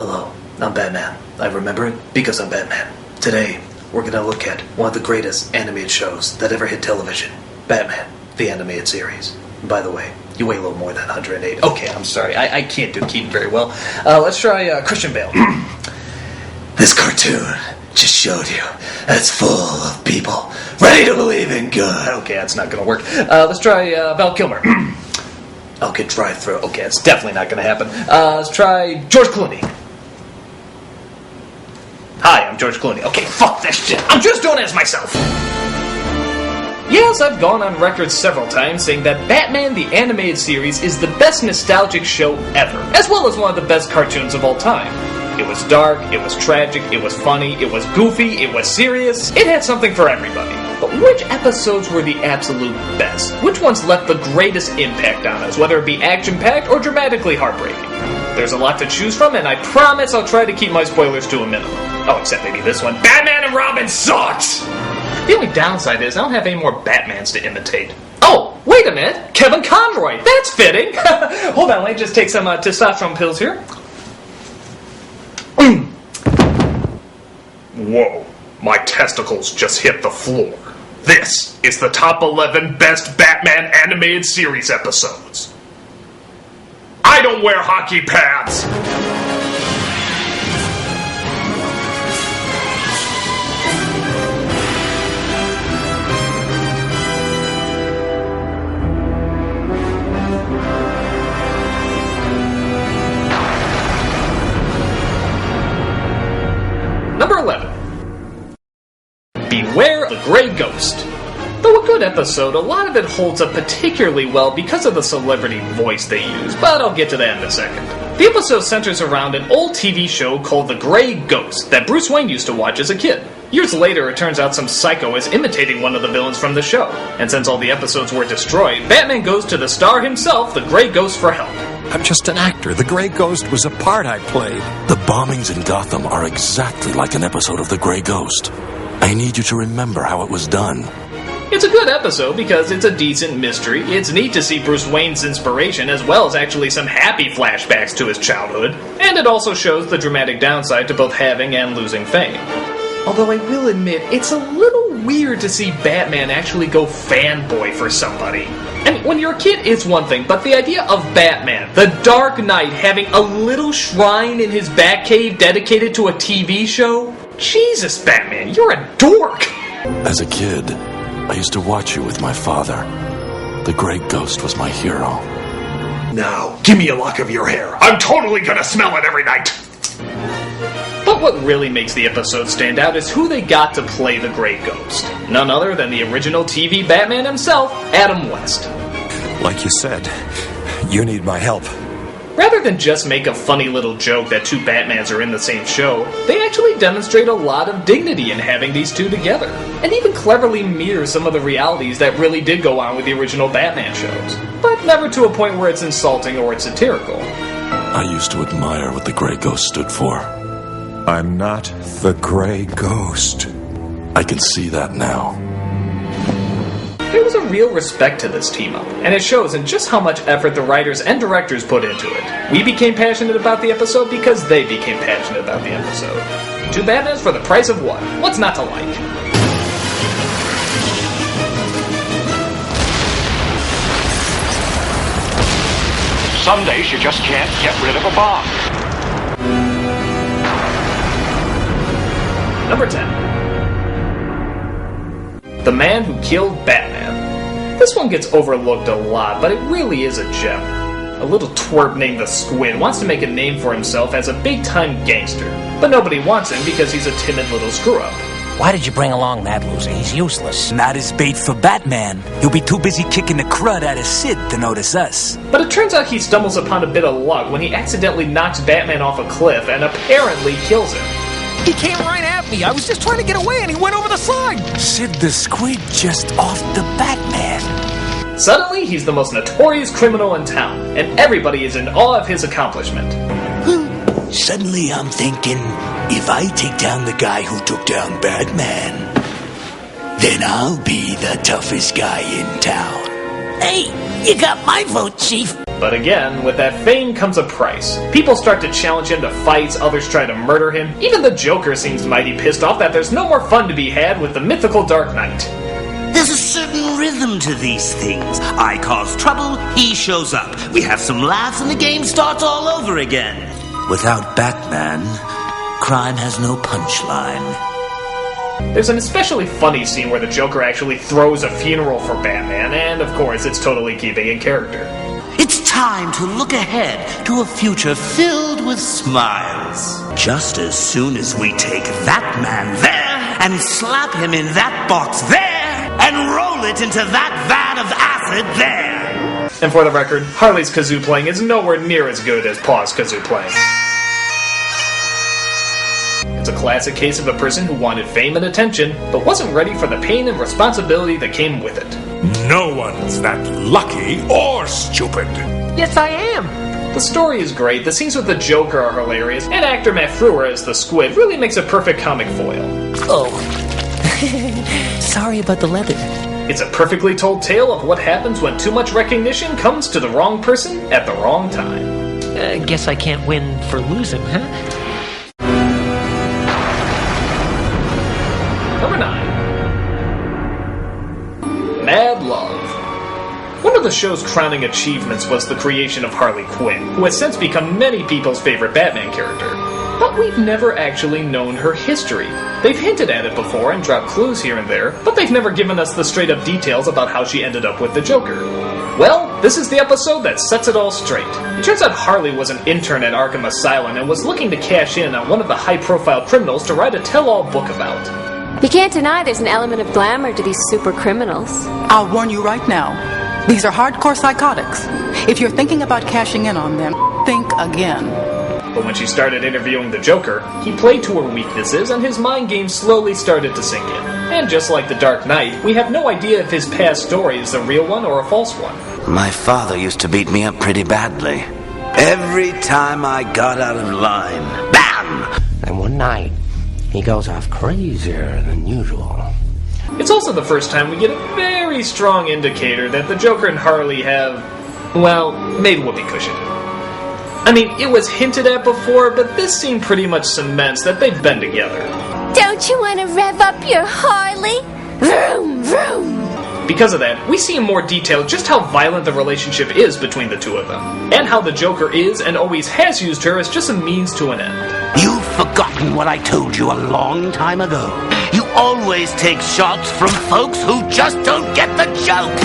Hello, I'm Batman. I remember it because I'm Batman. Today, we're gonna look at one of the greatest animated shows that ever hit television. Batman, the animated series. By the way, you weigh a little more than 108. Okay, I'm sorry, I can't do Keaton very well. Let's try Christian Bale. This cartoon just showed you that it's full of people ready to believe in good. Okay, that's not gonna work. Let's try Val Kilmer. I'll get drive-through. Okay, it's definitely not gonna happen. Let's try George Clooney. Hi, I'm George Clooney. Okay, fuck this shit. I'm just doing it as myself. Yes, I've gone on record several times saying that Batman the Animated Series is the best nostalgic show ever, as well as one of the best cartoons of all time. It was dark, it was tragic, it was funny, it was goofy, it was serious. It had something for everybody. But which episodes were the absolute best? Which ones left the greatest impact on us, whether it be action-packed or dramatically heartbreaking? There's a lot to choose from, and I promise I'll try to keep my spoilers to a minimum. Oh, except maybe this one. Batman and Robin sucks! The only downside is I don't have any more Batmans to imitate. Oh, wait a minute! Kevin Conroy! That's fitting! Hold on, let me just take some testosterone pills here. Whoa, my testicles just hit the floor. This is the top 11 best Batman animated series episodes. I don't wear hockey pads! Number 11. Beware the Grey Ghost. Though a good episode, a lot of it holds up particularly well because of the celebrity voice they use, but I'll get to that in a second. The episode centers around an old TV show called The Grey Ghost that Bruce Wayne used to watch as a kid. Years later, it turns out some psycho is imitating one of the villains from the show, and since all the episodes were destroyed, Batman goes to the star himself, the Grey Ghost, for help. I'm just an actor. The Grey Ghost was a part I played. The bombings in Gotham are exactly like an episode of The Grey Ghost. I need you to remember how it was done. It's a good episode because it's a decent mystery. It's neat to see Bruce Wayne's inspiration as well as actually some happy flashbacks to his childhood. And it also shows the dramatic downside to both having and losing fame. Although I will admit, it's a little weird to see Batman actually go fanboy for somebody. I mean, when you're a kid, it's one thing, but the idea of Batman, the Dark Knight, having a little shrine in his Batcave dedicated to a TV show? Jesus, Batman, you're a dork! As a kid, I used to watch you with my father. The Grey Ghost was my hero. Now, give me a lock of your hair. I'm totally gonna smell it every night. But what really makes the episode stand out is who they got to play the Grey Ghost. None other than the original TV Batman himself, Adam West. Like you said, you need my help. Rather than just make a funny little joke that two Batmans are in the same show, they actually demonstrate a lot of dignity in having these two together, and even cleverly mirror some of the realities that really did go on with the original Batman shows, but never to a point where it's insulting or it's satirical. I used to admire what the Grey Ghost stood for. I'm not the Grey Ghost. I can see that now. There was a real respect to this team-up, and it shows in just how much effort the writers and directors put into it. We became passionate about the episode because they became passionate about the episode. Two Batmans for the price of one. What's not to like? Some days you just can't get rid of a bomb. Number 10. The Man Who Killed Batman. This one gets overlooked a lot, but it really is a gem. A little twerp named the Squid wants to make a name for himself as a big-time gangster, but nobody wants him because he's a timid little screw-up. Why did you bring along that loser? He's useless. Not as bait for Batman. He'll be too busy kicking the crud out of Sid to notice us. But it turns out he stumbles upon a bit of luck when he accidentally knocks Batman off a cliff and apparently kills him. He came right at me. I was just trying to get away and he went over the side. Sid the Squid just off the Batman. Suddenly, he's the most notorious criminal in town, and everybody is in awe of his accomplishment. Suddenly I'm thinking, if I take down the guy who took down Batman, then I'll be the toughest guy in town. Hey, you got my vote, Chief. But again, with that fame comes a price. People start to challenge him to fights, others try to murder him. Even the Joker seems mighty pissed off that there's no more fun to be had with the mythical Dark Knight. There's a certain rhythm to these things. I cause trouble, he shows up. We have some laughs and the game starts all over again. Without Batman, crime has no punchline. There's an especially funny scene where the Joker actually throws a funeral for Batman, and of course it's totally keeping in character. It's time to look ahead to a future filled with smiles. Just as soon as we take that man there and slap him in that box there and roll it into that vat of acid there. And for the record, Harley's kazoo playing is nowhere near as good as Paw's kazoo playing. It's a classic case of a person who wanted fame and attention, but wasn't ready for the pain and responsibility that came with it. No one's that lucky or stupid. Yes, I am. The story is great, the scenes with the Joker are hilarious, and actor Matt Frewer as the Squid really makes a perfect comic foil. Oh. Sorry about the leather. It's a perfectly told tale of what happens when too much recognition comes to the wrong person at the wrong time. Guess I can't win for losing, huh? Number 9. Mad Love. One of the show's crowning achievements was the creation of Harley Quinn, who has since become many people's favorite Batman character. But we've never actually known her history. They've hinted at it before and dropped clues here and there, but they've never given us the straight-up details about how she ended up with the Joker. Well, this is the episode that sets it all straight. It turns out Harley was an intern at Arkham Asylum and was looking to cash in on one of the high-profile criminals to write a tell-all book about. You can't deny there's an element of glamour to these super criminals. I'll warn you right now. These are hardcore psychotics. If you're thinking about cashing in on them, think again. But when she started interviewing the Joker, he played to her weaknesses and his mind games slowly started to sink in. And just like the Dark Knight, we have no idea if his past story is a real one or a false one. My father used to beat me up pretty badly. Every time I got out of line, BAM! And one night, he goes off crazier than usual. It's also the first time we get a very strong indicator that the Joker and Harley have, well, made whoopee cushion. I mean, it was hinted at before, but this scene pretty much cements that they've been together. Don't you want to rev up your Harley? Vroom, vroom. Because of that, we see in more detail just how violent the relationship is between the two of them, and how the Joker is and always has used her as just a means to an end. You've forgotten what I told you a long time ago. You always take shots from folks who just don't get the joke.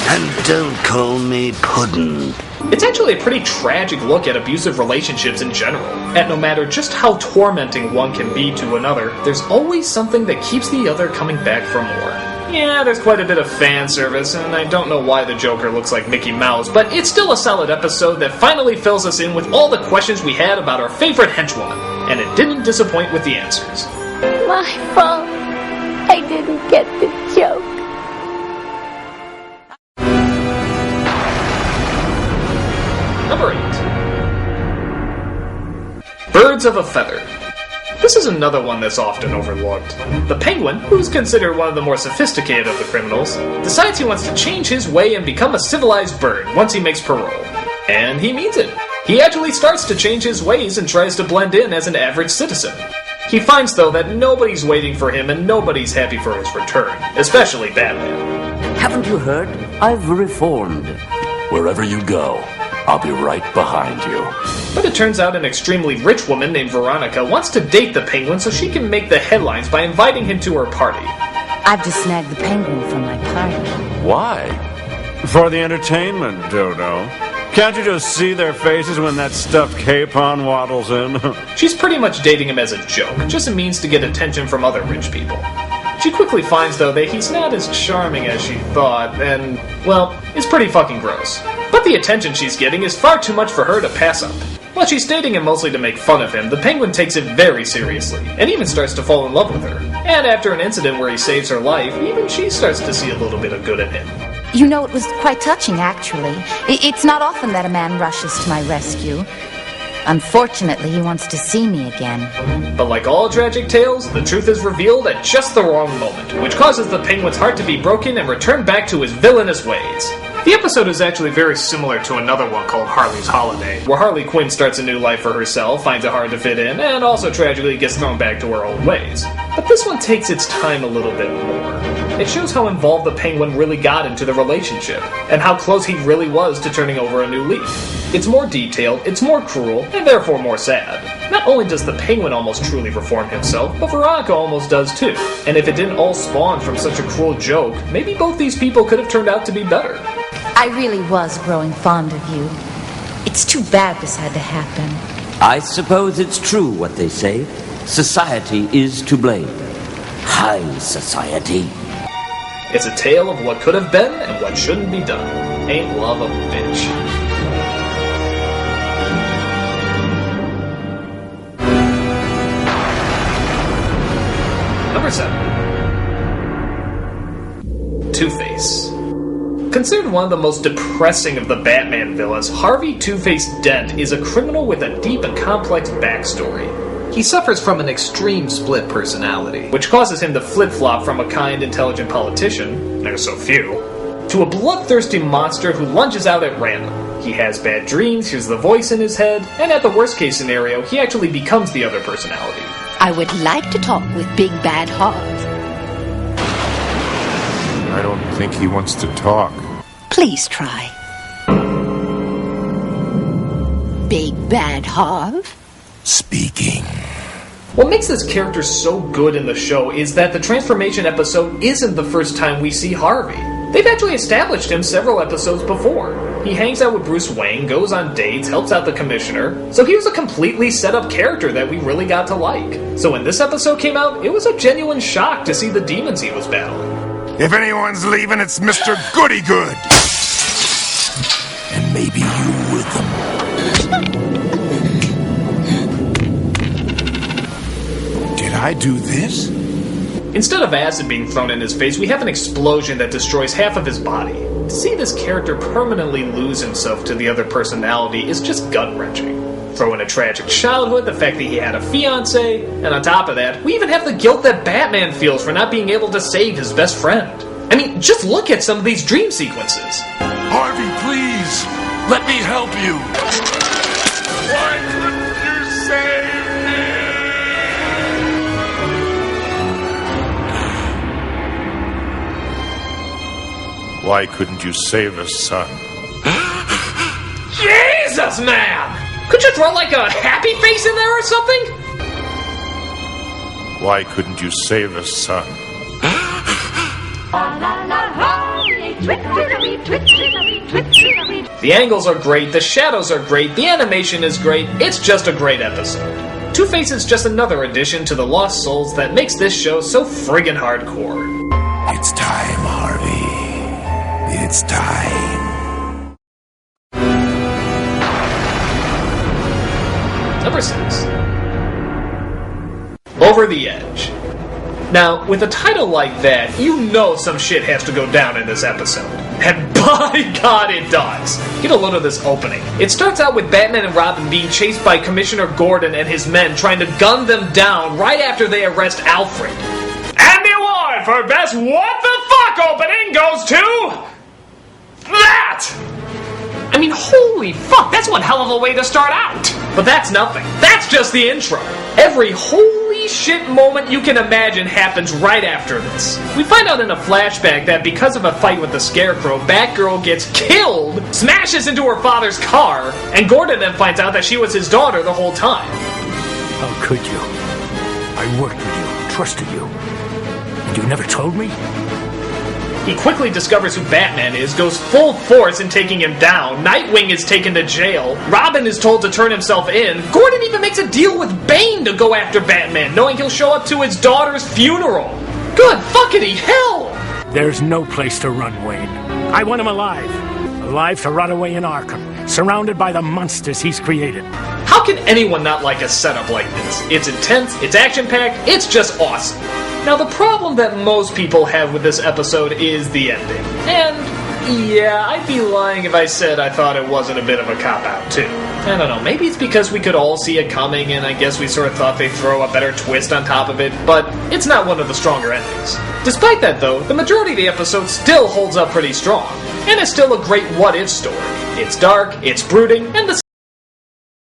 And don't call me Puddin'. It's actually a pretty tragic look at abusive relationships in general. And no matter just how tormenting one can be to another, there's always something that keeps the other coming back for more. Yeah, there's quite a bit of fan service, and I don't know why the Joker looks like Mickey Mouse, but it's still a solid episode that finally fills us in with all the questions we had about our favorite henchwoman, and it didn't disappoint with the answers. My fault. I didn't get the joke. Number 8. Birds of a Feather. This is another one that's often overlooked. The Penguin, who's considered one of the more sophisticated of the criminals, decides he wants to change his way and become a civilized bird once he makes parole. And he means it. He actually starts to change his ways and tries to blend in as an average citizen. He finds, though, that nobody's waiting for him and nobody's happy for his return, especially Batman. Haven't you heard? I've reformed. Wherever you go, I'll be right behind you. But it turns out an extremely rich woman named Veronica wants to date the Penguin so she can make the headlines by inviting him to her party. I've just snagged the Penguin for my party. Why? For the entertainment, Dodo. Can't you just see their faces when that stuffed capon waddles in? She's pretty much dating him as a joke, just a means to get attention from other rich people. She quickly finds, though, that he's not as charming as she thought, and, well, it's pretty fucking gross. But the attention she's getting is far too much for her to pass up. While she's dating him mostly to make fun of him, the Penguin takes it very seriously, and even starts to fall in love with her. And after an incident where he saves her life, even she starts to see a little bit of good in him. You know, it was quite touching, actually. It's not often that a man rushes to my rescue. Unfortunately, he wants to see me again. But like all tragic tales, the truth is revealed at just the wrong moment, which causes the penguin's heart to be broken and return back to his villainous ways. The episode is actually very similar to another one called Harley's Holiday, where Harley Quinn starts a new life for herself, finds it hard to fit in, and also tragically gets thrown back to her old ways. But this one takes its time a little bit more. It shows how involved the penguin really got into the relationship, and how close he really was to turning over a new leaf. It's more detailed, it's more cruel, and therefore more sad. Not only does the penguin almost truly reform himself, but Veronica almost does too. And if it didn't all spawn from such a cruel joke, maybe both these people could have turned out to be better. I really was growing fond of you. It's too bad this had to happen. I suppose it's true what they say. Society is to blame. High society. It's a tale of what could have been and what shouldn't be done. Ain't love a bitch? Number 7. Two-Face. Considered one of the most depressing of the Batman villains, Harvey Two-Face Dent is a criminal with a deep and complex backstory. He suffers from an extreme split personality, which causes him to flip-flop from a kind, intelligent politician, there's so few, to a bloodthirsty monster who lunges out at random. He has bad dreams, hears the voice in his head, and at the worst-case scenario, he actually becomes the other personality. I would like to talk with Big Bad Harv. I don't think he wants to talk. Please try. Big Bad Harv? Speaking. What makes this character so good in the show is that the transformation episode isn't the first time we see Harvey. They've actually established him several episodes before. He hangs out with Bruce Wayne, goes on dates, helps out the commissioner, so he was a completely set-up character that we really got to like. So when this episode came out, it was a genuine shock to see the demons he was battling. If anyone's leaving, it's Mr. Goody-Good! And maybe you with them. Did I do this? Instead of acid being thrown in his face, we have an explosion that destroys half of his body. To see this character permanently lose himself to the other personality is just gut-wrenching. Throw in a tragic childhood, the fact that he had a fiancé, and on top of that, we even have the guilt that Batman feels for not being able to save his best friend. I mean, just look at some of these dream sequences. Harvey, please! Let me help you! Why couldn't you save me? Why couldn't you save us, son? Jesus, man! Could you throw like a happy face in there or something? Why couldn't you save us, son? The angles are great, the shadows are great, the animation is great, it's just a great episode. Two-Face is just another addition to the Lost Souls that makes this show so friggin' hardcore. It's time, Harvey. It's time. Number 6. Over the Edge. Now, with a title like that, you know some shit has to go down in this episode. And by God, it does! Get a load of this opening. It starts out with Batman and Robin being chased by Commissioner Gordon and his men trying to gun them down right after they arrest Alfred. And the award for best what the fuck opening goes to... that! I mean, holy fuck, that's one hell of a way to start out! But that's nothing. That's just the intro. Every holy shit moment you can imagine happens right after this. We find out in a flashback that because of a fight with the Scarecrow, Batgirl gets killed, smashes into her father's car, and Gordon then finds out that she was his daughter the whole time. How could you? I worked with you, trusted you, and you never told me? He quickly discovers who Batman is, goes full force in taking him down, Nightwing is taken to jail, Robin is told to turn himself in, Gordon even makes a deal with Bane to go after Batman, knowing he'll show up to his daughter's funeral. Good fuckity hell! There's no place to run, Wayne. I want him alive. Alive to rot away in Arkham, surrounded by the monsters he's created. How can anyone not like a setup like this? It's intense, it's action-packed, it's just awesome. Now, the problem that most people have with this episode is the ending. And, yeah, I'd be lying if I said I thought it wasn't a bit of a cop-out, too. I don't know, maybe it's because we could all see it coming, and I guess we sort of thought they'd throw a better twist on top of it, but it's not one of the stronger endings. Despite that, though, the majority of the episode still holds up pretty strong, and it's still a great what-if story. It's dark, it's brooding, and the